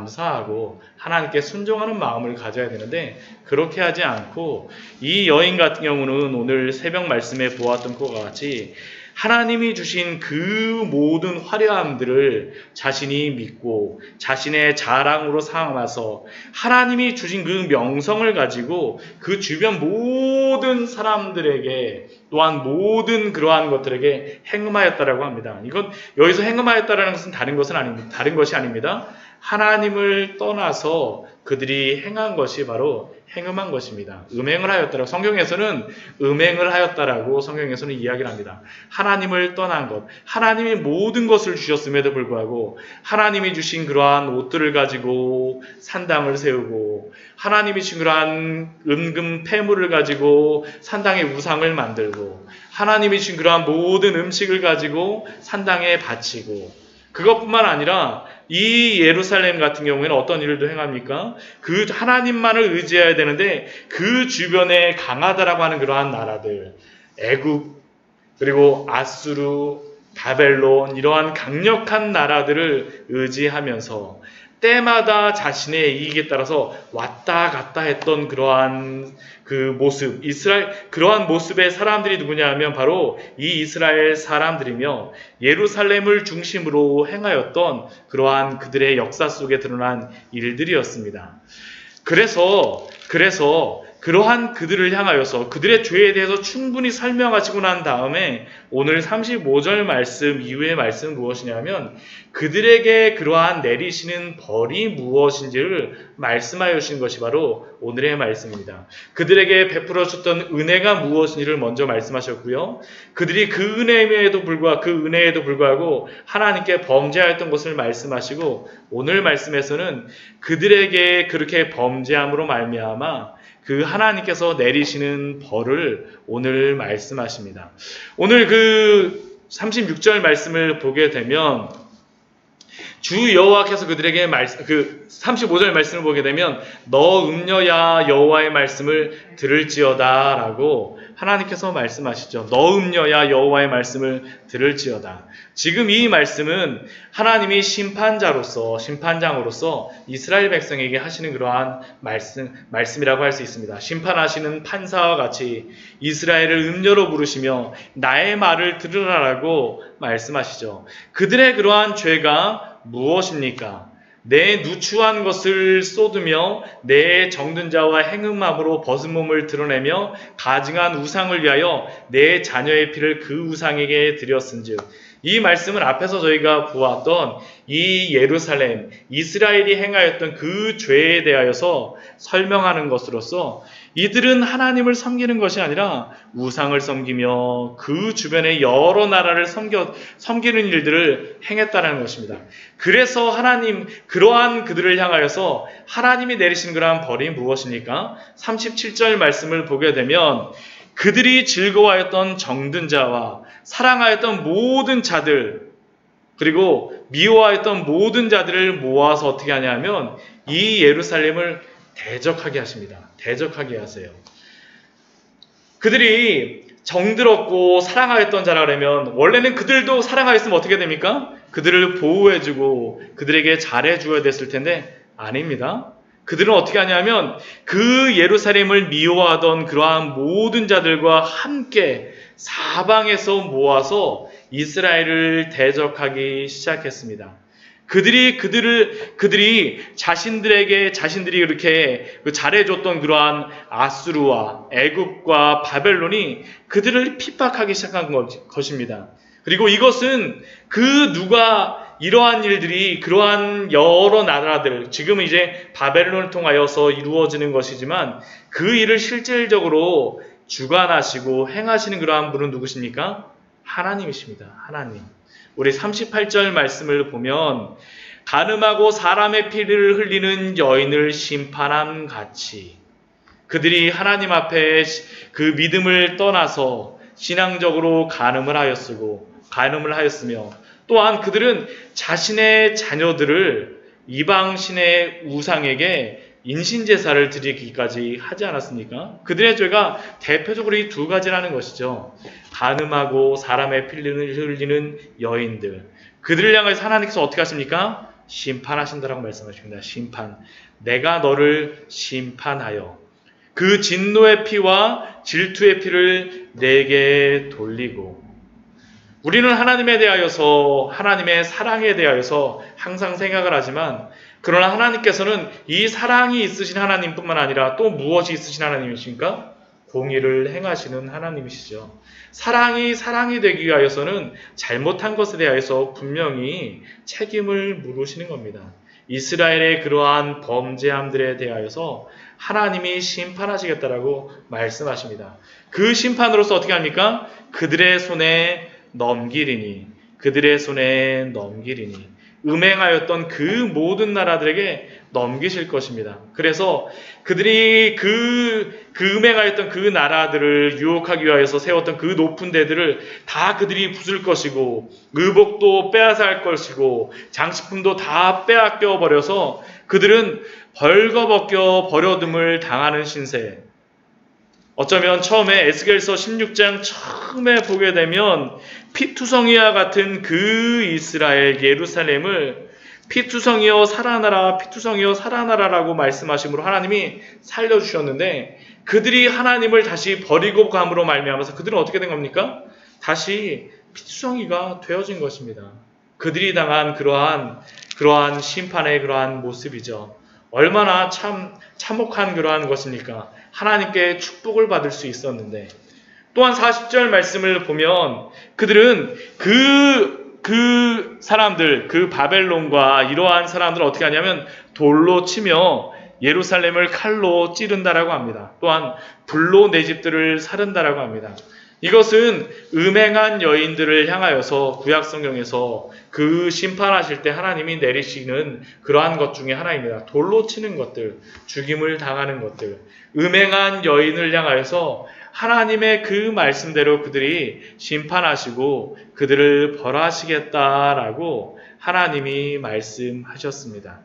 감사하고 하나님께 순종하는 마음을 가져야 되는데 그렇게 하지 않고 이 여인 같은 경우는 오늘 새벽 말씀에 보았던 것과 같이 하나님이 주신 그 모든 화려함들을 자신이 믿고 자신의 자랑으로 삼아서 하나님이 주신 그 명성을 가지고 그 주변 모든 사람들에게 또한 모든 그러한 것들에게 행음하였다라고 합니다. 이건 여기서 행음하였다라는 것은 다른 것이 아닙니다. 하나님을 떠나서 그들이 행한 것이 바로 행음한 것입니다. 음행을 하였다라고 성경에서는 음행을 하였다라고 성경에서는 이야기를 합니다. 하나님을 떠난 것, 하나님이 모든 것을 주셨음에도 불구하고 하나님이 주신 그러한 옷들을 가지고 산당을 세우고 하나님이 주신 그러한 은금 폐물을 가지고 산당에 우상을 만들고 하나님이 주신 그러한 모든 음식을 가지고 산당에 바치고 그것뿐만 아니라 이 예루살렘 같은 경우에는 어떤 일을 행합니까? 그 하나님만을 의지해야 되는데 그 주변에 강하다라고 하는 그러한 나라들, 애굽, 그리고 아수르, 바벨론 이러한 강력한 나라들을 의지하면서 때마다 자신의 이익에 따라서 왔다 갔다 했던 그러한 그 모습, 그러한 모습의 사람들이 누구냐 하면 바로 이 이스라엘 사람들이며 예루살렘을 중심으로 행하였던 그러한 그들의 역사 속에 드러난 일들이었습니다. 그래서 그러한 그들을 향하여서 그들의 죄에 대해서 충분히 설명하시고 난 다음에 오늘 35절 말씀 이후의 말씀은 무엇이냐면 그들에게 그러한 내리시는 벌이 무엇인지를 말씀하여 주신 것이 바로 오늘의 말씀입니다. 그들에게 베풀어 주셨던 은혜가 무엇인지를 먼저 말씀하셨고요. 그들이 그 은혜에도 불구하고 하나님께 범죄하였던 것을 말씀하시고 오늘 말씀에서는 그들에게 그렇게 범죄함으로 말미암아 그 하나님께서 내리시는 벌을 오늘 말씀하십니다. 오늘 그 36절 말씀을 보게 되면 주 여호와께서 그들에게 35절 말씀을 보게 되면 너 음녀야 여호와의 말씀을 들을지어다 라고 하나님께서 말씀하시죠. 너 음녀야 여호와의 말씀을 들을지어다. 지금 이 말씀은 하나님이 심판장으로서 이스라엘 백성에게 하시는 그러한 말씀이라고 할 수 있습니다. 심판하시는 판사와 같이 이스라엘을 음녀로 부르시며 나의 말을 들으라라고 말씀하시죠. 그들의 그러한 죄가 무엇입니까? 내 누추한 것을 쏟으며 내 정든 자와 행음함으로 벗은 몸을 드러내며 가증한 우상을 위하여 내 자녀의 피를 그 우상에게 드렸은즉 이 말씀은 앞에서 저희가 보았던 이 예루살렘, 이스라엘이 행하였던 그 죄에 대하여서 설명하는 것으로서 이들은 하나님을 섬기는 것이 아니라 우상을 섬기며 그 주변의 여러 나라를 섬기는 일들을 행했다는 것입니다. 그래서 그러한 그들을 향하여서 하나님이 내리신 그러한 벌이 무엇입니까? 37절 말씀을 보게 되면 그들이 즐거워하였던 정든 자와 사랑하였던 모든 자들 그리고 미워하였던 모든 자들을 모아서 어떻게 하냐면 이 예루살렘을 대적하게 하십니다. 대적하게 하세요. 그들이 정들었고 사랑하였던 자라면 원래는 그들도 사랑하였으면 어떻게 됩니까? 그들을 보호해주고 그들에게 잘해줘야 됐을 텐데 아닙니다. 그들은 어떻게 하냐면 그 예루살렘을 미워하던 그러한 모든 자들과 함께 사방에서 모아서 이스라엘을 대적하기 시작했습니다. 그들이 자신들이 이렇게 잘해줬던 그러한 아수르와 애굽과 바벨론이 그들을 핍박하기 시작한 것입니다. 그리고 이것은 누가 이러한 일들이 그러한 여러 나라들, 지금은 이제 바벨론을 통하여서 이루어지는 것이지만 그 일을 실질적으로 주관하시고 행하시는 그러한 분은 누구십니까? 하나님이십니다. 하나님. 우리 38절 말씀을 보면 간음하고 사람의 피를 흘리는 여인을 심판함 같이 그들이 하나님 앞에 그 믿음을 떠나서 신앙적으로 간음을 하였으며 또한 그들은 자신의 자녀들을 이방신의 우상에게 인신제사를 드리기까지 하지 않았습니까? 그들의 죄가 대표적으로 이 두 가지라는 것이죠. 간음하고 사람의 피를 흘리는 여인들. 그들을 향해서 하나님께서 어떻게 하십니까? 심판하신다라고 말씀하십니다. 심판. 내가 너를 심판하여 그 진노의 피와 질투의 피를 내게 돌리고. 우리는 하나님에 대하여서, 하나님의 사랑에 대하여서 항상 생각을 하지만, 그러나 하나님께서는 이 사랑이 있으신 하나님뿐만 아니라 또 무엇이 있으신 하나님이십니까? 공의를 행하시는 하나님이시죠. 사랑이 되기 위하여서는 잘못한 것에 대하여서 분명히 책임을 물으시는 겁니다. 이스라엘의 그러한 범죄함들에 대하여서 하나님이 심판하시겠다라고 말씀하십니다. 그 심판으로서 어떻게 합니까? 그들의 손에 넘기리니, 그들의 손에 넘기리니, 음행하였던 그 모든 나라들에게 넘기실 것입니다. 그래서 그들이 그 음행하였던 그 나라들을 유혹하기 위하여서 세웠던 그 높은 데들을 다 그들이 부술 것이고, 의복도 빼앗을 것이고, 장식품도 다 빼앗겨 버려서 그들은 벌거벗겨 버려둠을 당하는 신세. 어쩌면 처음에 에스겔서 16장 처음에 보게 되면 피투성이와 같은 그 이스라엘 예루살렘을 피투성이여 살아나라, 피투성이여 살아나라라고 말씀하심으로 하나님이 살려주셨는데, 그들이 하나님을 다시 버리고 감으로 말미암아서 그들은 어떻게 된 겁니까? 다시 피투성이가 되어진 것입니다. 그들이 당한 그러한 심판의 그러한 모습이죠. 얼마나 참혹한 그러한 것입니까? 하나님께 축복을 받을 수 있었는데. 또한 40절 말씀을 보면 그들은 그 사람들, 그 바벨론과 이러한 사람들은 어떻게 하냐면 돌로 치며 예루살렘을 칼로 찌른다라고 합니다. 또한 불로 내 집들을 사른다라고 합니다. 이것은 음행한 여인들을 향하여서 구약 성경에서 그 심판하실 때 하나님이 내리시는 그러한 것 중에 하나입니다. 돌로 치는 것들, 죽임을 당하는 것들, 음행한 여인을 향하여서 하나님의 그 말씀대로 그들이 심판하시고 그들을 벌하시겠다라고 하나님이 말씀하셨습니다.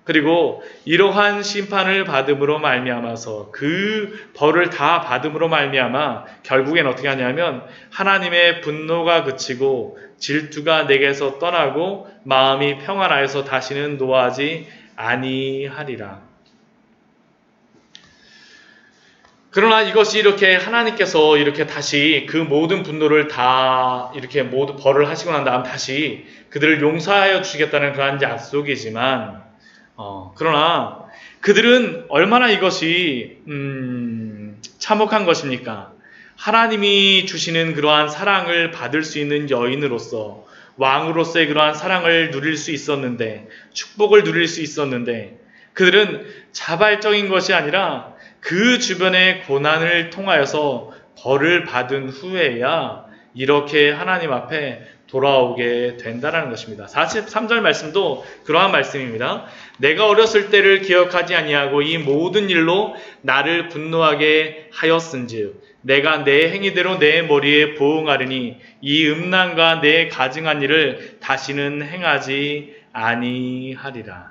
그리고 이러한 심판을 받음으로 말미암아서 그 벌을 다 받음으로 말미암아 결국엔 어떻게 하냐면 하나님의 분노가 그치고 질투가 내게서 떠나고 마음이 평안하여서 다시는 노하지 아니하리라. 그러나 이것이 이렇게 하나님께서 이렇게 다시 그 모든 분노를 다 이렇게 모두 벌을 하시고 난 다음 다시 그들을 용서하여 주시겠다는 그러한 약속이지만, 그러나 그들은 얼마나 이것이 참혹한 것입니까? 하나님이 주시는 그러한 사랑을 받을 수 있는 여인으로서, 왕으로서의 그러한 사랑을 누릴 수 있었는데, 축복을 누릴 수 있었는데, 그들은 자발적인 것이 아니라 그 주변의 고난을 통하여서 벌을 받은 후에야 이렇게 하나님 앞에 돌아오게 된다는 것입니다. 43절 말씀도 그러한 말씀입니다. 내가 어렸을 때를 기억하지 아니하고 이 모든 일로 나를 분노하게 하였은즉 내가 내 행위대로 내 머리에 보응하리니 이 음란과 내 가증한 일을 다시는 행하지 아니하리라.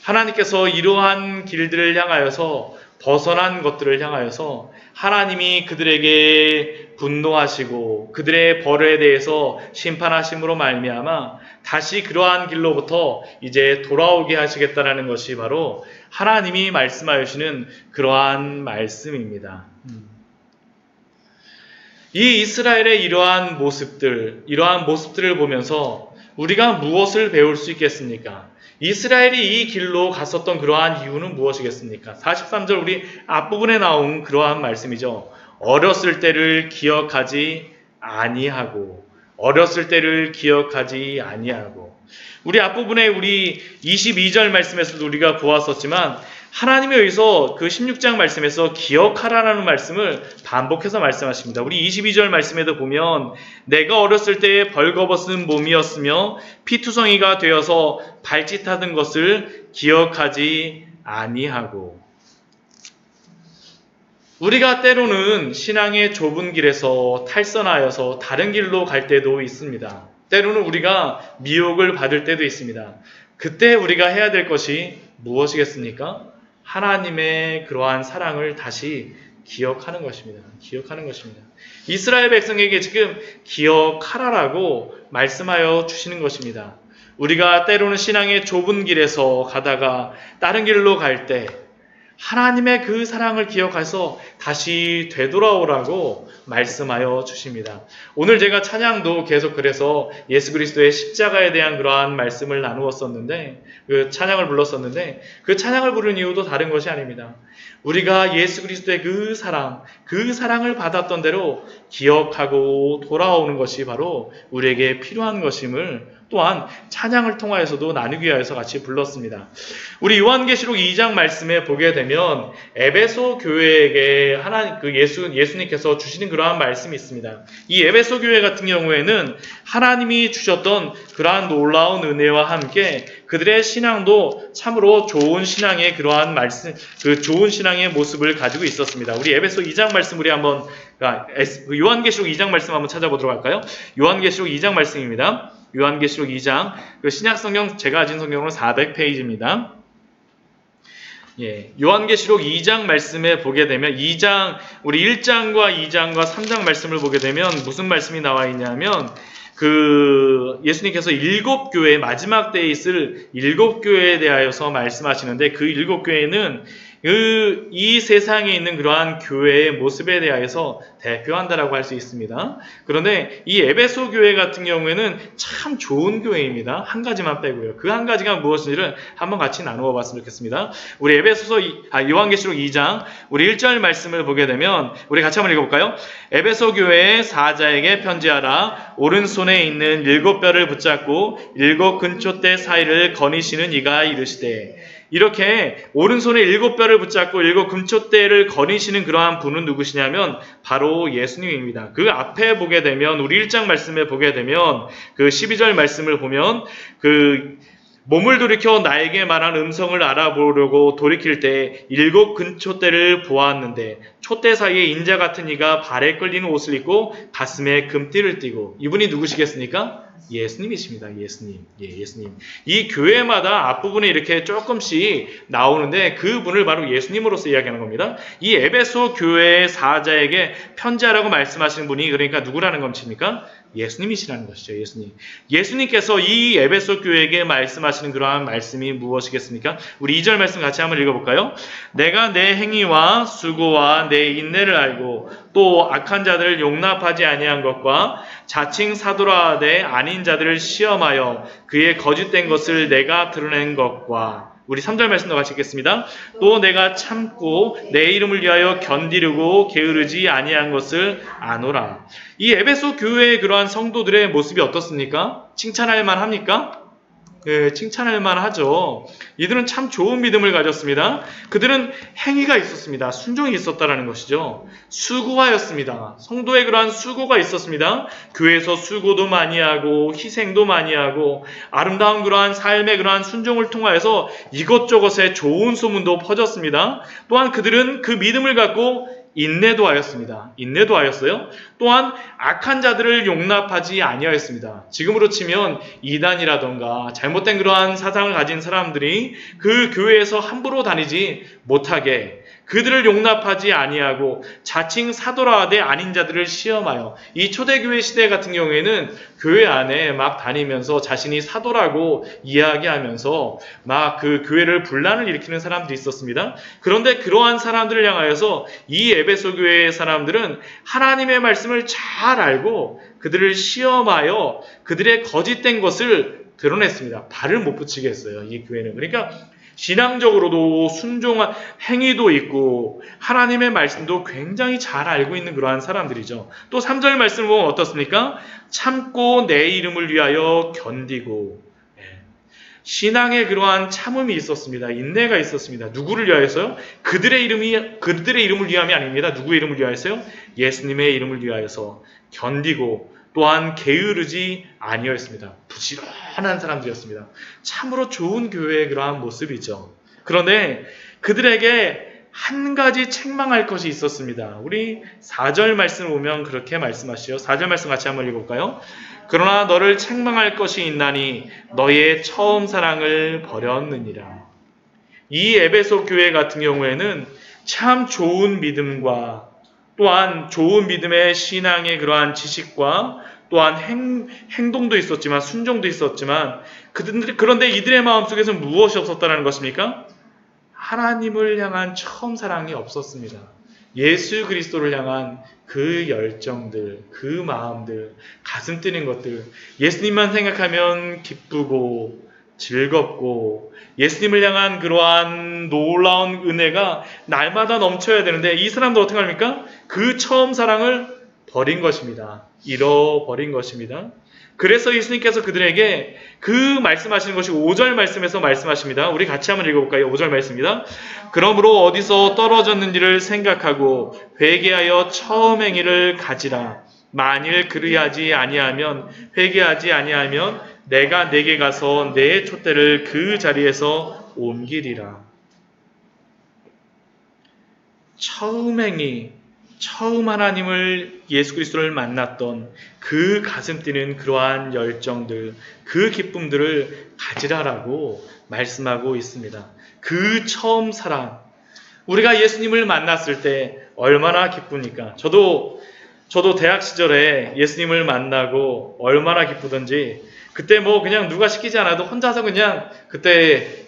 하나님께서 이러한 길들을 향하여서 벗어난 것들을 향하여서 하나님이 그들에게 분노하시고 그들의 벌에 대해서 심판하심으로 말미암아 다시 그러한 길로부터 이제 돌아오게 하시겠다라는 것이 바로 하나님이 말씀하시는 그러한 말씀입니다. 이 이스라엘의 이러한 모습들을 보면서 우리가 무엇을 배울 수 있겠습니까? 이스라엘이 이 길로 갔었던 그러한 이유는 무엇이겠습니까? 43절 우리 앞부분에 나온 그러한 말씀이죠. 어렸을 때를 기억하지 아니하고, 어렸을 때를 기억하지 아니하고. 우리 앞부분에 우리 22절 말씀에서도 우리가 보았었지만 하나님에 의해서 그 16장 말씀에서 기억하라는 말씀을 반복해서 말씀하십니다. 우리 22절 말씀에도 보면 내가 어렸을 때에 벌거벗은 몸이었으며 피투성이가 되어서 발짓하던 것을 기억하지 아니하고. 우리가 때로는 신앙의 좁은 길에서 탈선하여서 다른 길로 갈 때도 있습니다. 때로는 우리가 미혹을 받을 때도 있습니다. 그때 우리가 해야 될 것이 무엇이겠습니까? 하나님의 그러한 사랑을 다시 기억하는 것입니다. 기억하는 것입니다. 이스라엘 백성에게 지금 기억하라라고 말씀하여 주시는 것입니다. 우리가 때로는 신앙의 좁은 길에서 가다가 다른 길로 갈 때 하나님의 그 사랑을 기억해서 다시 되돌아오라고 말씀하여 주십니다. 오늘 제가 찬양도 계속 그래서 예수 그리스도의 십자가에 대한 그러한 말씀을 나누었었는데, 그 찬양을 불렀었는데, 그 찬양을 부르는 이유도 다른 것이 아닙니다. 우리가 예수 그리스도의 그 사랑을 받았던 대로 기억하고 돌아오는 것이 바로 우리에게 필요한 것임을 또한 찬양을 통하여서도 나누기 위해서 같이 불렀습니다. 우리 요한계시록 2장 말씀에 보게 되면 에베소 교회에게 예수님께서 주시는 그러한 말씀이 있습니다. 이 에베소 교회 같은 경우에는 하나님이 주셨던 그러한 놀라운 은혜와 함께 그들의 신앙도 참으로 좋은 신앙의 그러한 말씀, 그 좋은 신앙의 모습을 가지고 있었습니다. 우리 에베소 2장 말씀 우리 한번 요한계시록 2장 말씀 한번 찾아보도록 할까요? 요한계시록 2장 말씀입니다. 요한계시록 2장, 그 신약성경 제가 가진 성경으로 400페이지입니다. 예, 요한계시록 2장 말씀에 보게 되면 우리 1장과 2장과 3장 말씀을 보게 되면 무슨 말씀이 나와 있냐면 예수님께서 7교회 마지막 때에 있을 7교회에 대하여서 말씀하시는데 그 7교회는 이 세상에 있는 그러한 교회의 모습에 대하여서 대표한다라고 할 수 있습니다. 그런데 이 에베소 교회 같은 경우에는 참 좋은 교회입니다. 한 가지만 빼고요. 그 한 가지가 무엇인지를 한번 같이 나누어 봤으면 좋겠습니다. 우리 요한계시록 2장 우리 1절 말씀을 보게 되면 우리 같이 한번 읽어볼까요? 에베소 교회의 사자에게 편지하라. 오른손에 있는 7뼈를 붙잡고 7 근초대 사이를 거니시는 이가 이르시되, 이렇게 오른손에 7뼈를 붙잡고 7 금초대를 거니시는 그러한 분은 누구시냐면 바로 예수님입니다. 그 앞에 보게 되면 우리 1장 말씀에 보게 되면 그 12절 말씀을 보면 몸을 돌이켜 나에게 말한 음성을 알아보려고 돌이킬 때 7 근초대를 보았는데 촛대 사이에 인자 같은 이가 발에 끌리는 옷을 입고 가슴에 금띠를 띠고, 이분이 누구시겠습니까? 예수님이십니다. 예수님. 이 교회마다 앞부분에 이렇게 조금씩 나오는데 그분을 바로 예수님으로서 이야기하는 겁니다. 이 에베소 교회의 사자에게 편지하라고 말씀하시는 분이 그러니까 누구라는 겁니까? 예수님이시라는 것이죠. 예수님께서 이 에베소 교회에게 말씀하시는 그러한 말씀이 무엇이겠습니까? 우리 2절 말씀 같이 한번 읽어볼까요? 내가 내 행위와 수고와 내 인내를 알고 또 악한 자들을 용납하지 아니한 것과 자칭 사도라 하되 아닌 자들을 시험하여 그의 거짓된 것을 내가 드러낸 것과, 우리 3절 말씀도 같이 읽겠습니다. 또 내가 참고 내 이름을 위하여 견디려고 게으르지 아니한 것을 아노라. 이 에베소 교회의 그러한 성도들의 모습이 어떻습니까? 칭찬할 만합니까? 네, 칭찬할 만하죠. 이들은 참 좋은 믿음을 가졌습니다. 그들은 행위가 있었습니다. 순종이 있었다라는 것이죠. 수고하였습니다. 성도의 그러한 수고가 있었습니다. 교회에서 수고도 많이 하고 희생도 많이 하고 아름다운 그러한 삶의 그러한 순종을 통하여서 이것저것에 좋은 소문도 퍼졌습니다. 또한 그들은 그 믿음을 갖고 인내도 하였어요. 또한 악한 자들을 용납하지 아니하였습니다. 지금으로 치면 이단이라던가 잘못된 그러한 사상을 가진 사람들이 그 교회에서 함부로 다니지 못하게 그들을 용납하지 아니하고 자칭 사도라 하되 아닌 자들을 시험하여, 이 초대교회 시대 같은 경우에는 교회 안에 막 다니면서 자신이 사도라고 이야기하면서 막 그 교회를 분란을 일으키는 사람들이 있었습니다. 그런데 그러한 사람들을 향하여서 이 에베소 교회의 사람들은 하나님의 말씀을 잘 알고 그들을 시험하여 그들의 거짓된 것을 드러냈습니다. 발을 못 붙이게 했어요. 이 교회는. 그러니까 신앙적으로도 순종한 행위도 있고 하나님의 말씀도 굉장히 잘 알고 있는 그러한 사람들이죠. 또 3절 말씀을 보면 어떻습니까? 참고 내 이름을 위하여 견디고, 신앙의 그러한 참음이 있었습니다. 인내가 있었습니다. 누구를 위하여서요? 그들의 이름을 위함이 아닙니다. 누구의 이름을 위하여서요? 예수님의 이름을 위하여서 견디고 또한 게으르지 아니었습니다. 부지런한 사람들이었습니다. 참으로 좋은 교회의 그러한 모습이죠. 그런데 그들에게 한 가지 책망할 것이 있었습니다. 우리 4절 말씀을 보면 그렇게 말씀하시죠. 4절 말씀 같이 한번 읽어볼까요? 그러나 너를 책망할 것이 있나니 너의 처음 사랑을 버렸느니라. 이 에베소 교회 같은 경우에는 참 좋은 믿음과 또한 좋은 믿음의 신앙의 그러한 지식과 또한 행동도 있었지만 순종도 있었지만 그런데 이들의 마음속에서 무엇이 없었다는 것입니까? 하나님을 향한 처음 사랑이 없었습니다. 예수 그리스도를 향한 그 열정들, 그 마음들, 가슴 뛰는 것들, 예수님만 생각하면 기쁘고 즐겁고 예수님을 향한 그러한 놀라운 은혜가 날마다 넘쳐야 되는데 이 사람도 어떻게 합니까? 그 처음 사랑을 버린 것입니다. 잃어버린 것입니다. 그래서 예수님께서 그들에게 그 말씀하시는 것이 5절 말씀에서 말씀하십니다. 우리 같이 한번 읽어볼까요? 5절 말씀입니다. 그러므로 어디서 떨어졌는지를 생각하고 회개하여 처음 행위를 가지라. 만일 그리하지 아니하면 회개하지 아니하면 내가 내게 가서 내 촛대를 그 자리에서 옮기리라. 처음 행위, 처음 하나님을 예수 그리스도를 만났던 그 가슴 뛰는 그러한 열정들, 그 기쁨들을 가지라라고 말씀하고 있습니다. 그 처음 사랑, 우리가 예수님을 만났을 때 얼마나 기쁩니까? 저도 대학 시절에 예수님을 만나고 얼마나 기쁘던지 그때 뭐 그냥 누가 시키지 않아도 혼자서 그냥 그때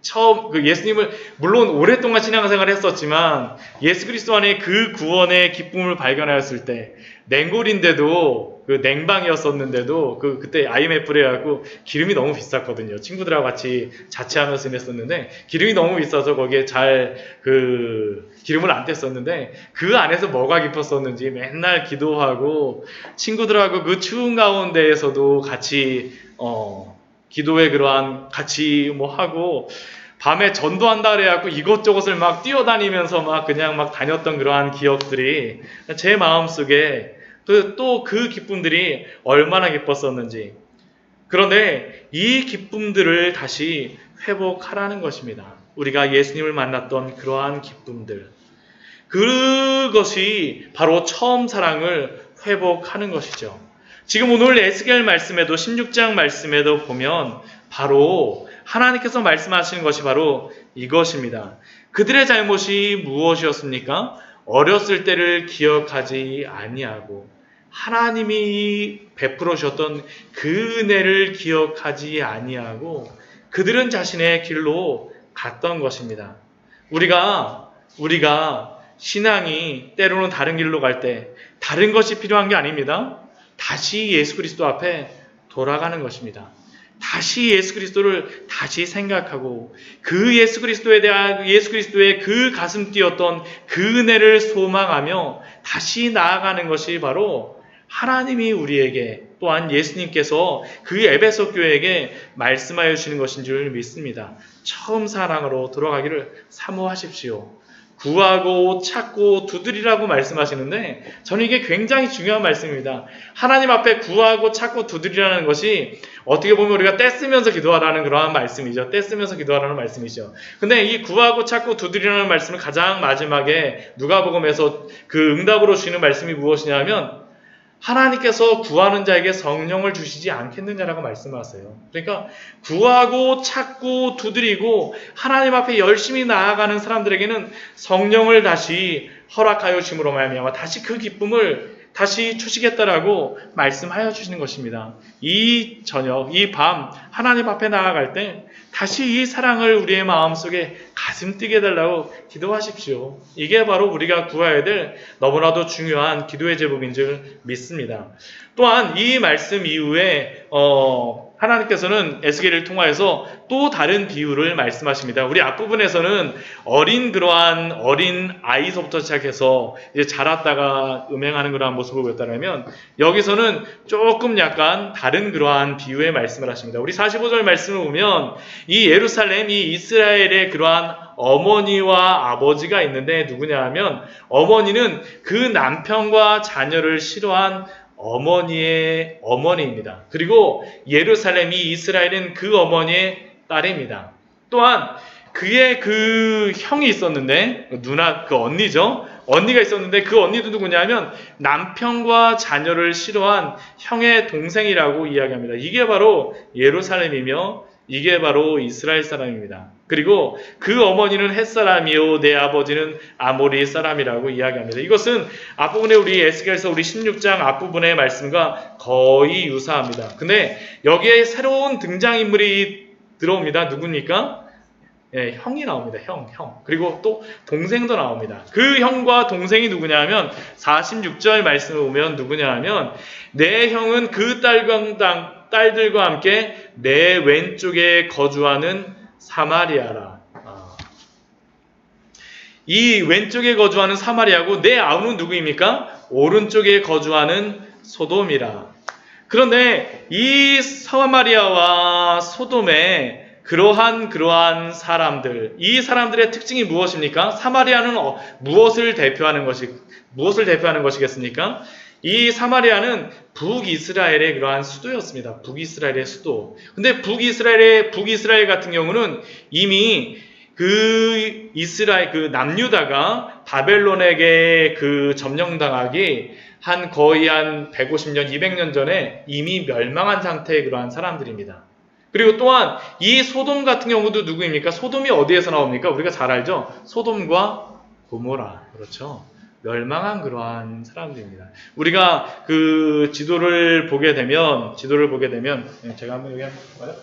처음 예수님을 물론 오랫동안 신앙생활을 했었지만 예수 그리스도 안에 그 구원의 기쁨을 발견하였을 때 냉골인데도 그 냉방이었었는데도 그때 IMF를 해갖고 기름이 너무 비쌌거든요. 친구들하고 같이 자취하면서 지냈었는데 기름이 너무 비싸서 거기에 잘 기름을 안 뗐었는데 그 안에서 뭐가 기뻤었는지 맨날 기도하고 친구들하고 그 추운 가운데에서도 같이 기도에 그러한 같이 뭐 하고 밤에 전도한다 그래갖고 이것저것을 막 뛰어다니면서 막 그냥 막 다녔던 그러한 기억들이 제 마음속에 또 그 기쁨들이 얼마나 기뻤었는지. 그런데 이 기쁨들을 다시 회복하라는 것입니다. 우리가 예수님을 만났던 그러한 기쁨들. 그것이 바로 처음 사랑을 회복하는 것이죠. 지금 오늘 에스겔 말씀에도 16장 말씀에도 보면 바로 하나님께서 말씀하시는 것이 바로 이것입니다. 그들의 잘못이 무엇이었습니까? 어렸을 때를 기억하지 아니하고 하나님이 베풀어 주셨던 그 은혜를 기억하지 아니하고 그들은 자신의 길로 갔던 것입니다. 우리가 신앙이 때로는 다른 길로 갈 때 다른 것이 필요한 게 아닙니다. 다시 예수 그리스도 앞에 돌아가는 것입니다. 다시 예수 그리스도를 다시 생각하고 그 예수 그리스도의 그 가슴 뛰었던 그 은혜를 소망하며 다시 나아가는 것이 바로 하나님이 우리에게 또한 예수님께서 그 에베소 교회에게 말씀하여 주시는 것인 줄 믿습니다. 처음 사랑으로 돌아가기를 사모하십시오. 구하고 찾고 두드리라고 말씀하시는데 저는 이게 굉장히 중요한 말씀입니다. 하나님 앞에 구하고 찾고 두드리라는 것이 어떻게 보면 우리가 떼쓰면서 기도하라는 그러한 말씀이죠. 떼쓰면서 기도하라는 말씀이죠. 근데 이 구하고 찾고 두드리라는 말씀을 가장 마지막에 누가복음에서 그 응답으로 주시는 말씀이 무엇이냐면 하나님께서 구하는 자에게 성령을 주시지 않겠느냐라고 말씀하세요. 그러니까 구하고 찾고 두드리고 하나님 앞에 열심히 나아가는 사람들에게는 성령을 다시 허락하여 주심으로 말미암아 다시 그 기쁨을 다시 주시겠다라고 말씀하여 주시는 것입니다. 이 저녁, 이 밤 하나님 앞에 나아갈 때 다시 이 사랑을 우리의 마음속에 가슴 뛰게 해달라고 기도하십시오. 이게 바로 우리가 구해야 될 너무나도 중요한 기도의 제목인 줄 믿습니다. 또한 이 말씀 이후에 하나님께서는 에스겔을 통하여서 또 다른 비유를 말씀하십니다. 우리 앞부분에서는 그러한 어린 아이서부터 시작해서 이제 자랐다가 음행하는 그러한 모습을 보였다면 여기서는 조금 약간 다른 그러한 비유의 말씀을 하십니다. 우리 45절 말씀을 보면 이 예루살렘, 이 이스라엘의 그러한 어머니와 아버지가 있는데 누구냐 하면 어머니는 그 남편과 자녀를 싫어한 어머니의 어머니입니다. 그리고 예루살렘이 이스라엘은 그 어머니의 딸입니다. 또한 그의 그 형이 있었는데 그 언니죠. 언니가 있었는데 그 언니도 누구냐면 남편과 자녀를 싫어한 형의 동생이라고 이야기합니다. 이게 바로 예루살렘이며 이게 바로 이스라엘 사람입니다. 그리고 그 어머니는 헷 사람이요 내 아버지는 아모리 사람이라고 이야기합니다. 이것은 앞부분에 우리 에스겔서 우리 16장 앞부분의 말씀과 거의 유사합니다. 근데 여기에 새로운 등장인물이 들어옵니다. 누굽니까? 예, 형이 나옵니다. 형. 그리고 또 동생도 나옵니다. 그 형과 동생이 누구냐 하면 46절 말씀을 보면 누구냐 하면 내 형은 그 딸들과 함께 내 왼쪽에 거주하는 사마리아라. 이 왼쪽에 거주하는 사마리아고 내 아우는 누구입니까? 오른쪽에 거주하는 소돔이라. 그런데 이 사마리아와 소돔의 그러한 사람들, 이 사람들의 특징이 무엇입니까? 사마리아는 무엇을 대표하는 것이겠습니까? 이 사마리아는 북이스라엘의 그러한 수도였습니다. 북이스라엘의 수도. 근데 북이스라엘 같은 경우는 이미 그 남유다가 바벨론에게 점령당하기 거의 한 150년, 200년 전에 이미 멸망한 상태의 그러한 사람들입니다. 그리고 또한 이 소돔 같은 경우도 누구입니까? 소돔이 어디에서 나옵니까? 우리가 잘 알죠? 소돔과 고모라. 그렇죠? 멸망한 그러한 사람들입니다. 우리가 그 지도를 보게 되면 제가 한번 여기 볼까요?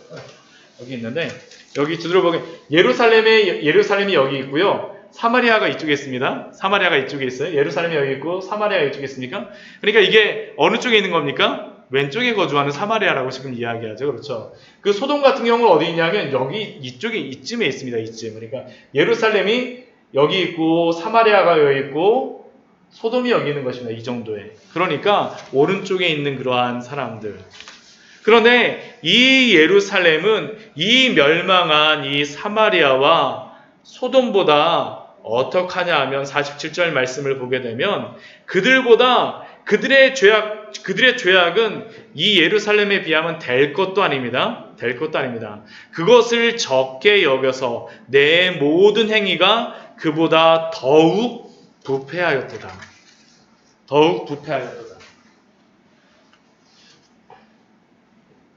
여기 있는데 여기 지도를 보게 예루살렘이 여기 있고요. 사마리아가 이쪽에 있습니다. 사마리아가 이쪽에 있어요. 예루살렘이 여기 있고 사마리아가 이쪽에 있습니까? 그러니까 이게 어느 쪽에 있는 겁니까? 왼쪽에 거주하는 사마리아라고 지금 이야기하죠. 그렇죠. 그 소돔 같은 경우는 어디 있냐면 여기 이쯤에 있습니다. 이쯤. 그러니까 예루살렘이 여기 있고 사마리아가 여기 있고 소돔이 여기 있는 것입니다. 이 정도에. 그러니까 오른쪽에 있는 그러한 사람들. 그런데 이 예루살렘은 이 멸망한 이 사마리아와 소돔보다 어떡하냐 하면 47절 말씀을 보게 되면 그들의 죄악은 이 예루살렘에 비하면 될 것도 아닙니다. 그것을 적게 여겨서 내 모든 행위가 그보다 더욱 부패하였도다.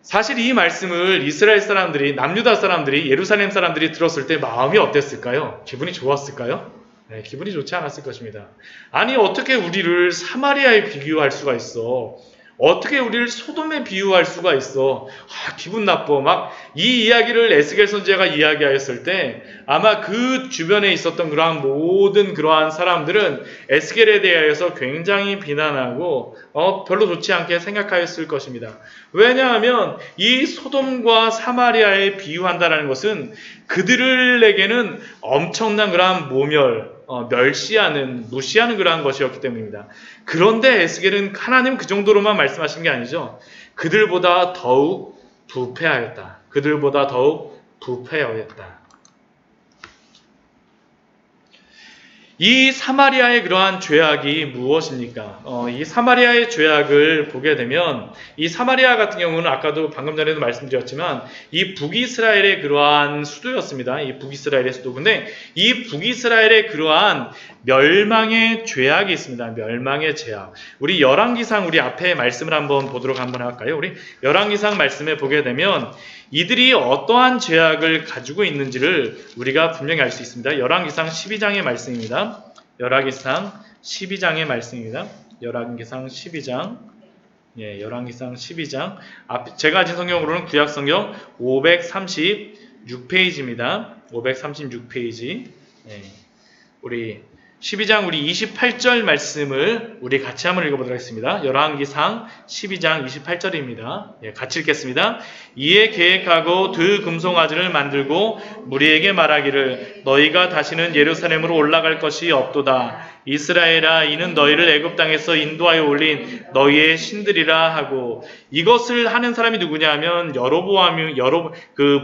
사실 이 말씀을 이스라엘 사람들이, 남유다 사람들이, 예루살렘 사람들이 들었을 때 마음이 어땠을까요? 기분이 좋았을까요? 네, 기분이 좋지 않았을 것입니다. 아니, 어떻게 우리를 사마리아에 비교할 수가 있어? 어떻게 우리를 소돔에 비유할 수가 있어? 기분 나빠. 막 이 이야기를 에스겔 선지자가 이야기하였을 때 아마 그 주변에 있었던 그러한 사람들은 에스겔에 대하여서 굉장히 비난하고 별로 좋지 않게 생각하였을 것입니다. 왜냐하면 이 소돔과 사마리아에 비유한다는 것은 그들에게는 엄청난 그러한 무시하는 그러한 것이었기 때문입니다. 그런데 에스겔은 하나님 그 정도로만 말씀하신 게 아니죠. 그들보다 더욱 부패하였다. 이 사마리아의 그러한 죄악이 무엇입니까? 이 사마리아의 죄악을 보게 되면 이 사마리아 같은 경우는 아까도 방금 전에도 말씀드렸지만 이 북이스라엘의 그러한 수도였습니다. 이 북이스라엘의 수도. 근데 이 북이스라엘의 그러한 멸망의 죄악이 있습니다. 멸망의 죄악. 우리 열왕기상 우리 앞에 말씀을 한번 보도록 할까요? 우리 열왕기상 말씀에 보게 되면 이들이 어떠한 죄악을 가지고 있는지를 우리가 분명히 알 수 있습니다. 열왕기상 12장의 말씀입니다. 열왕기상 12장. 열왕기상 12장. 제가 가진 성경으로는 구약 성경 536페이지입니다. 536페이지. 우리 12장 우리 28절 말씀을 우리 같이 한번 읽어보도록 하겠습니다. 열왕기상 12장 28절입니다. 같이 읽겠습니다. 이에 계획하고 금송아지를 만들고 무리에게 말하기를 너희가 다시는 예루살렘으로 올라갈 것이 없도다. 이스라엘아 이는 너희를 애굽 땅에서 인도하여 올린 너희의 신들이라 하고 이것을 하는 사람이 누구냐 하면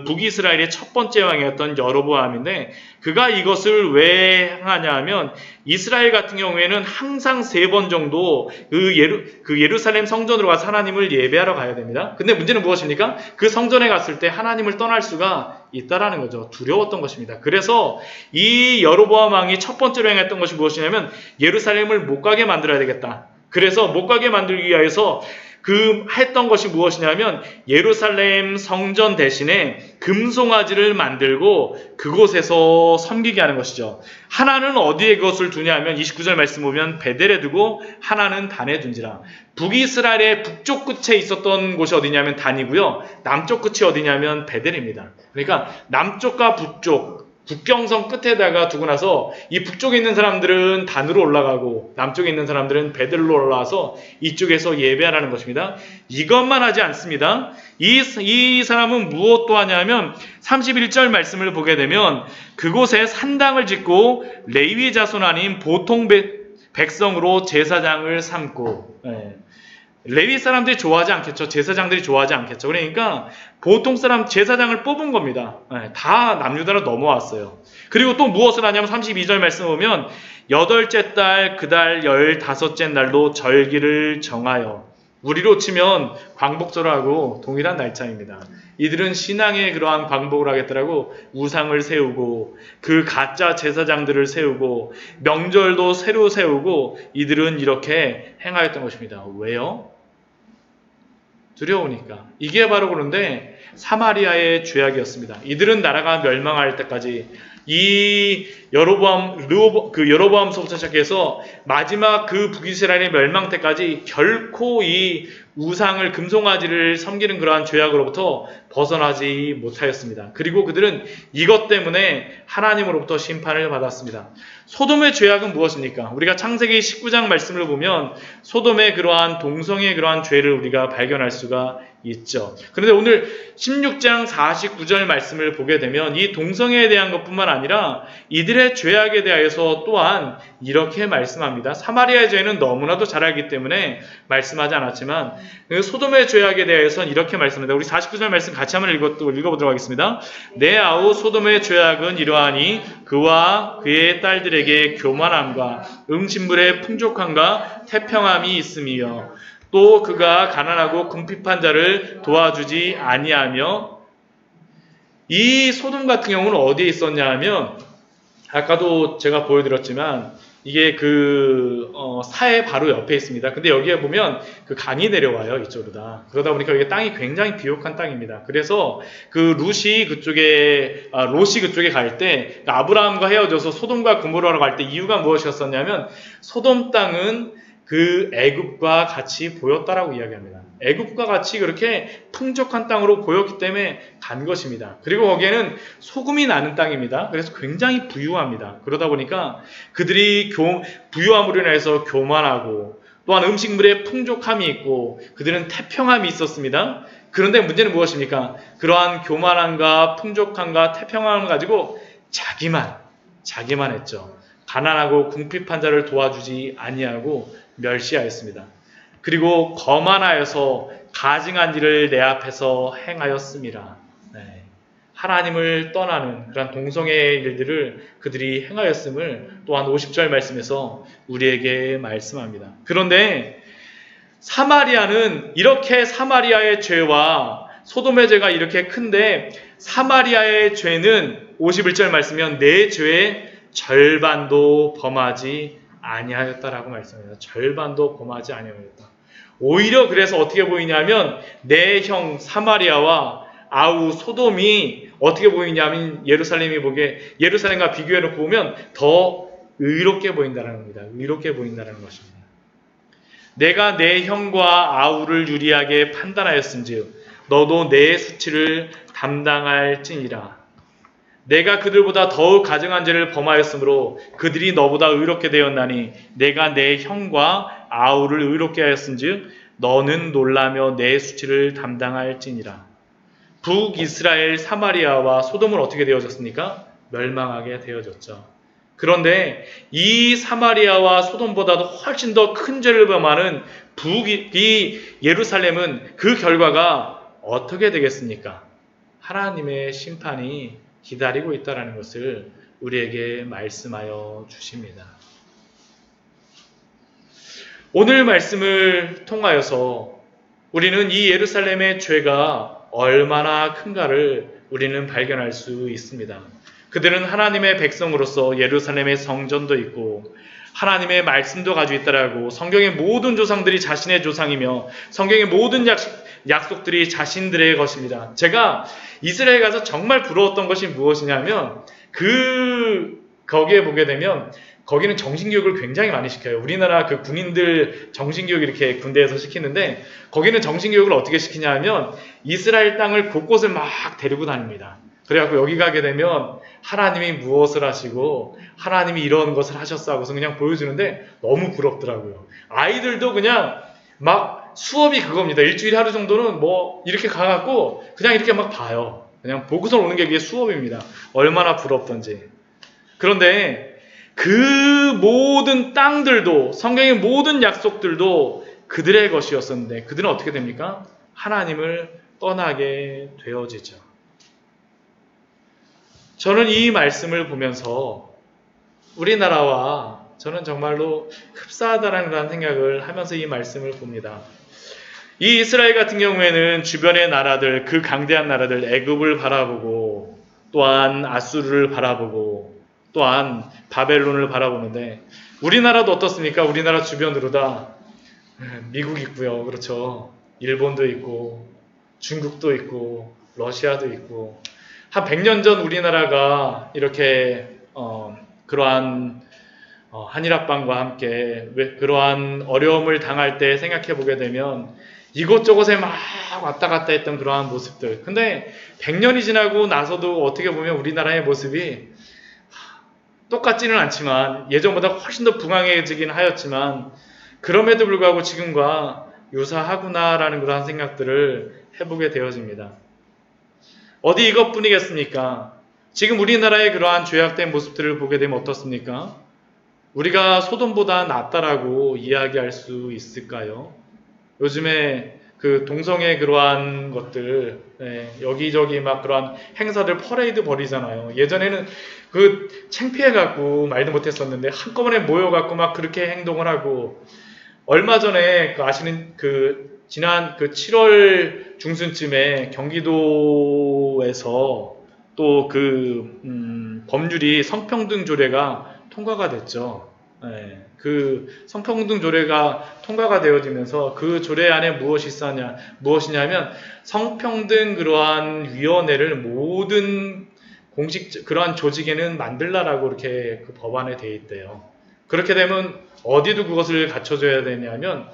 북이스라엘의 첫 번째 왕이었던 여로보암인데 그가 이것을 왜 행하냐 하면 이스라엘 같은 경우에는 항상 3번 정도 그 예루살렘 성전으로 가서 하나님을 예배하러 가야 됩니다. 근데 문제는 무엇입니까? 그 성전에 갔을 때 하나님을 떠날 수가 있다라는 거죠. 두려웠던 것입니다. 그래서 이 여로보암 왕이 첫 번째로 행했던 것이 무엇이냐면 예루살렘을 못 가게 만들어야 되겠다. 그래서 못 가게 만들기 위해서 그 했던 것이 무엇이냐면 예루살렘 성전 대신에 금송아지를 만들고 그곳에서 섬기게 하는 것이죠. 하나는 어디에 그것을 두냐면 29절 말씀 보면 베델에 두고 하나는 단에 둔지라. 북이스라엘의 북쪽 끝에 있었던 곳이 어디냐면 단이고요. 남쪽 끝이 어디냐면 베델입니다. 그러니까 남쪽과 북쪽 국경선 끝에다가 두고 나서 이 북쪽에 있는 사람들은 단으로 올라가고 남쪽에 있는 사람들은 베델로 올라와서 이쪽에서 예배하라는 것입니다. 이것만 하지 않습니다. 이 사람은 무엇도 하냐면 31절 말씀을 보게 되면 그곳에 산당을 짓고 레위 자손 아닌 보통 백성으로 제사장을 삼고, 레위 사람들이 좋아하지 않겠죠. 제사장들이 좋아하지 않겠죠. 그러니까 보통 사람 제사장을 뽑은 겁니다. 다 남유다로 넘어왔어요. 그리고 또 무엇을 하냐면 32절 말씀 보면 8째 달 그 달 15째 날로 절기를 정하여, 우리로 치면 광복절하고 동일한 날짜입니다. 이들은 신앙의 그러한 광복을 하겠더라고. 우상을 세우고 그 가짜 제사장들을 세우고 명절도 새로 세우고 이들은 이렇게 행하였던 것입니다. 왜요? 두려우니까. 이게 바로 그런데 사마리아의 죄악이었습니다. 이들은 나라가 멸망할 때까지 이 여로보암서부터 시작해서 마지막 그 북이스라엘의 멸망 때까지 결코 이 우상을 금송아지를 섬기는 그러한 죄악으로부터 벗어나지 못하였습니다. 그리고 그들은 이것 때문에 하나님으로부터 심판을 받았습니다. 소돔의 죄악은 무엇입니까? 우리가 창세기 19장 말씀을 보면 소돔의 그러한 동성의 그러한 죄를 우리가 발견할 수가 있죠. 그런데 오늘 16장 49절 말씀을 보게 되면 이 동성애에 대한 것뿐만 아니라 이들의 죄악에 대하여서 또한 이렇게 말씀합니다. 사마리아의 죄는 너무나도 잘 알기 때문에 말씀하지 않았지만 그 소돔의 죄악에 대해서는 이렇게 말씀합니다. 우리 49절 말씀 같이 한번 읽어보도록 하겠습니다. 내 아우 소돔의 죄악은 이러하니 그와 그의 딸들에게 교만함과 음식물의 풍족함과 태평함이 있음이요. 또 그가 가난하고 궁핍한 자를 도와주지 아니하며, 이 소돔 같은 경우는 어디에 있었냐 하면 아까도 제가 보여드렸지만 이게 사해 바로 옆에 있습니다. 근데 여기에 보면 그 강이 내려와요, 이쪽으로 다. 그러다 보니까 이게 땅이 굉장히 비옥한 땅입니다. 그래서 그 롯이 그쪽에 갈 때 아브라함과 헤어져서 소돔과 고모라로 갈 때 이유가 무엇이었었냐면 소돔 땅은 그 애굽과 같이 보였다라고 이야기합니다. 애굽과 같이 그렇게 풍족한 땅으로 보였기 때문에 간 것입니다. 그리고 거기에는 소금이 나는 땅입니다. 그래서 굉장히 부유합니다. 그러다 보니까 그들이 부유함으로 인해서 교만하고 또한 음식물에 풍족함이 있고 그들은 태평함이 있었습니다. 그런데 문제는 무엇입니까? 그러한 교만함과 풍족함과 태평함을 가지고 자기만 했죠. 가난하고 궁핍한 자를 도와주지 아니하고 멸시하였습니다. 그리고 거만하여서 가증한 일을 내 앞에서 행하였음이라. 하나님을 떠나는 그런 동성애의 일들을 그들이 행하였음을 또한 50절 말씀에서 우리에게 말씀합니다. 그런데 사마리아는 이렇게 사마리아의 죄와 소돔의 죄가 이렇게 큰데 사마리아의 죄는 51절 말씀이면 내 죄의 절반도 범하지 아니하였다라고 말씀합니다. 절반도 범하지 아니하였다. 오히려 그래서 어떻게 보이냐면 내 형 사마리아와 아우 소돔이 어떻게 보이냐면 예루살렘과 비교해놓고 보면 더 의롭게 보인다는 겁니다. 의롭게 보인다는 것입니다. 내가 내 형과 아우를 유리하게 판단하였은즉 너도 내 수치를 담당할지니라. 내가 그들보다 더욱 가증한 죄를 범하였으므로 그들이 너보다 의롭게 되었나니 내가 내 형과 아우를 의롭게 하였은즉 너는 놀라며 내 수치를 담당할지니라. 북이스라엘 사마리아와 소돔은 어떻게 되어졌습니까? 멸망하게 되어졌죠. 그런데 이 사마리아와 소돔보다도 훨씬 더 큰 죄를 범하는 이 예루살렘은 그 결과가 어떻게 되겠습니까? 하나님의 심판이 기다리고 있다는 것을 우리에게 말씀하여 주십니다. 오늘 말씀을 통하여서 우리는 이 예루살렘의 죄가 얼마나 큰가를 우리는 발견할 수 있습니다. 그들은 하나님의 백성으로서 예루살렘의 성전도 있고 하나님의 말씀도 가지고 있다라고, 성경의 모든 조상들이 자신의 조상이며 성경의 모든 약속들이 자신들의 것입니다. 제가 이스라엘 가서 정말 부러웠던 것이 무엇이냐면 거기에 보게 되면 거기는 정신교육을 굉장히 많이 시켜요. 우리나라 그 군인들 정신교육 이렇게 군대에서 시키는데 거기는 정신교육을 어떻게 시키냐 하면 이스라엘 땅을 곳곳을 막 데리고 다닙니다. 그래갖고 여기 가게 되면 하나님이 무엇을 하시고 하나님이 이런 것을 하셨어 하고서 그냥 보여주는데 너무 부럽더라고요. 아이들도 그냥 막 수업이 그겁니다. 일주일에 하루 정도는 뭐 이렇게 가갖고 그냥 이렇게 막 봐요. 그냥 보고서 오는 게 그게 수업입니다. 얼마나 부럽던지. 그런데 그 모든 땅들도 성경의 모든 약속들도 그들의 것이었었는데 그들은 어떻게 됩니까? 하나님을 떠나게 되어지죠. 저는 이 말씀을 보면서 우리나라와 저는 정말로 흡사하다는 그런 생각을 하면서 이 말씀을 봅니다. 이 이스라엘 같은 경우에는 주변의 나라들, 그 강대한 나라들, 애굽을 바라보고 또한 아수르를 바라보고 또한 바벨론을 바라보는데 우리나라도 어떻습니까? 우리나라 주변으로 다 미국 있고요. 그렇죠. 일본도 있고 중국도 있고 러시아도 있고 한 100년 전 우리나라가 이렇게 그러한 한일합방과 함께 그러한 어려움을 당할 때 생각해 보게 되면 이곳저곳에 막 왔다 갔다 했던 그러한 모습들. 근데 100년이 지나고 나서도 어떻게 보면 우리나라의 모습이 똑같지는 않지만 예전보다 훨씬 더 붕황해지긴 하였지만 그럼에도 불구하고 지금과 유사하구나라는 그러한 생각들을 해보게 되어집니다. 어디 이것뿐이겠습니까? 지금 우리나라의 그러한 죄악된 모습들을 보게 되면 어떻습니까? 우리가 소돔보다 낫다라고 이야기할 수 있을까요? 요즘에 그 동성애 그러한 것들 여기저기 막 그러한 행사들 퍼레이드 벌이잖아요. 예전에는 그 창피해갖고 말도 못했었는데 한꺼번에 모여갖고 막 그렇게 행동을 하고 얼마 전에 그 아시는 그 지난 그 7월 중순쯤에 경기도에서 또 그 법률이 성평등 조례가 통과가 됐죠. 그 성평등 조례가 통과가 되어지면서 그 조례 안에 무엇이냐면 성평등 그러한 위원회를 모든 공식 그러한 조직에는 만들라라고 이렇게 그 법안에 돼 있대요. 그렇게 되면 어디도 그것을 갖춰줘야 되냐면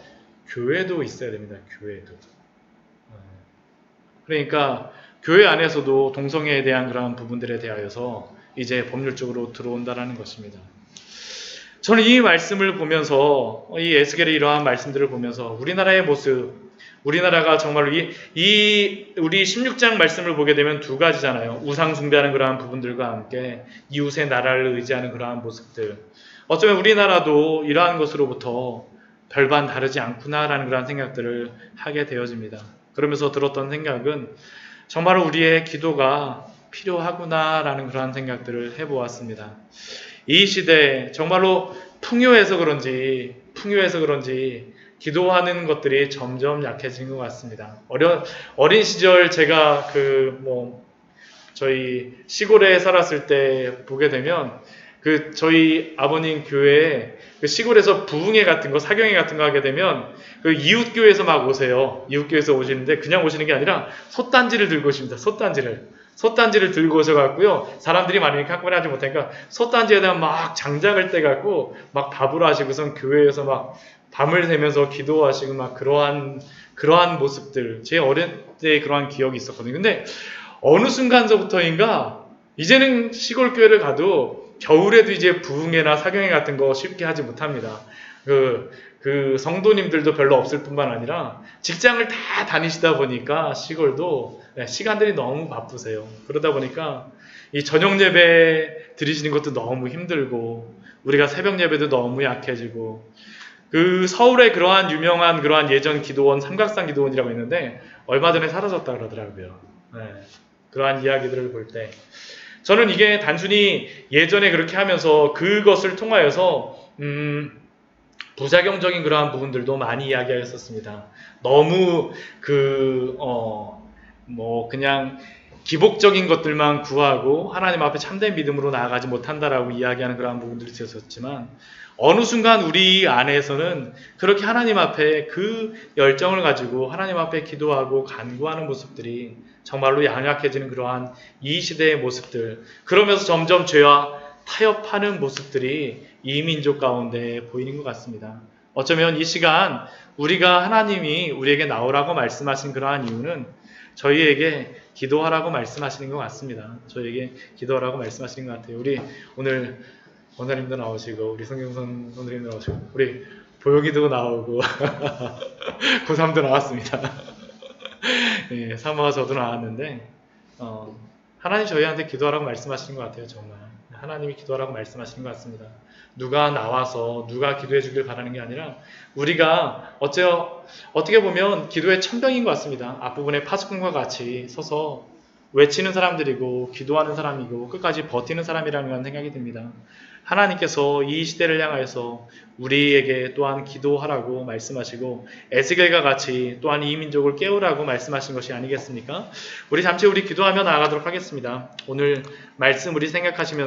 교회도 있어야 됩니다. 교회도. 그러니까 교회 안에서도 동성애에 대한 그러한 부분들에 대하여서 이제 법률적으로 들어온다라는 것입니다. 저는 이 말씀을 보면서 이 에스겔의 이러한 말씀들을 보면서 우리나라의 모습, 우리나라가 정말로 우리 16장 말씀을 보게 되면 두 가지잖아요. 우상 숭배하는 그러한 부분들과 함께 이웃의 나라를 의지하는 그러한 모습들. 어쩌면 우리나라도 이러한 것으로부터 별반 다르지 않구나라는 그러한 생각들을 하게 되어집니다. 그러면서 들었던 생각은 정말 우리의 기도가 필요하구나라는 그러한 생각들을 해보았습니다. 이 시대에 정말로 풍요해서 그런지 기도하는 것들이 점점 약해진 것 같습니다. 어린 시절 제가 저희 시골에 살았을 때 보게 되면 저희 아버님 교회에 그 시골에서 부흥회 같은 거, 사경회 같은 거 하게 되면 그 이웃교회에서 막 오세요. 이웃교회에서 오시는데 그냥 오시는 게 아니라 솥단지를 들고 오십니다. 솥단지를 들고 오셔갖고요. 사람들이 많으니까 한꺼번에 하지 못하니까 솥단지에다가 막 장작을 떼갖고 막 밥을 하시고선 교회에서 막 밤을 새면서 기도하시고 막 그러한 모습들. 제 어릴 때 그러한 기억이 있었거든요. 근데 어느 순간서부터인가 이제는 시골 교회를 가도 겨울에도 이제 부흥회나 사경회 같은 거 쉽게 하지 못합니다. 그 성도님들도 별로 없을 뿐만 아니라 직장을 다 다니시다 보니까 시골도 시간들이 너무 바쁘세요. 그러다 보니까 이 저녁 예배 드리시는 것도 너무 힘들고 우리가 새벽 예배도 너무 약해지고 그 서울에 그러한 유명한 그러한 예전 기도원 삼각산 기도원이라고 있는데 얼마 전에 사라졌다 그러더라고요. 그러한 이야기들을 볼 때 저는 이게 단순히 예전에 그렇게 하면서 그것을 통하여서 부작용적인 그러한 부분들도 많이 이야기하였었습니다. 너무 그냥 기복적인 것들만 구하고 하나님 앞에 참된 믿음으로 나아가지 못한다라고 이야기하는 그러한 부분들이 있었지만 어느 순간 우리 안에서는 그렇게 하나님 앞에 그 열정을 가지고 하나님 앞에 기도하고 간구하는 모습들이 정말로 양약해지는 그러한 이 시대의 모습들, 그러면서 점점 죄와 타협하는 모습들이 이 민족 가운데 보이는 것 같습니다. 어쩌면 이 시간 우리가 하나님이 우리에게 나오라고 말씀하신 그러한 이유는 저희에게 기도하라고 말씀하시는 것 같습니다. 저희에게 기도하라고 말씀하시는 것 같아요. 우리 오늘 원사님도 나오시고 우리 성경선 선생님도 나오시고 우리 보영이도 나오고 고3도 나왔습니다. 예, 사모가 저도 나왔는데 하나님 저희한테 기도하라고 말씀하시는 것 같아요. 정말 하나님이 기도하라고 말씀하시는 것 같습니다. 누가 나와서 누가 기도해 주길 바라는 게 아니라 우리가 어떻게 보면 기도의 천병인 것 같습니다. 앞부분에 파수꾼과 같이 서서 외치는 사람들이고 기도하는 사람이고 끝까지 버티는 사람이라는 생각이 듭니다. 하나님께서 이 시대를 향하여서 우리에게 또한 기도하라고 말씀하시고 에스겔과 같이 또한 이 민족을 깨우라고 말씀하신 것이 아니겠습니까? 우리 잠시 기도하며 나아가도록 하겠습니다. 오늘 말씀 우리 생각하시면서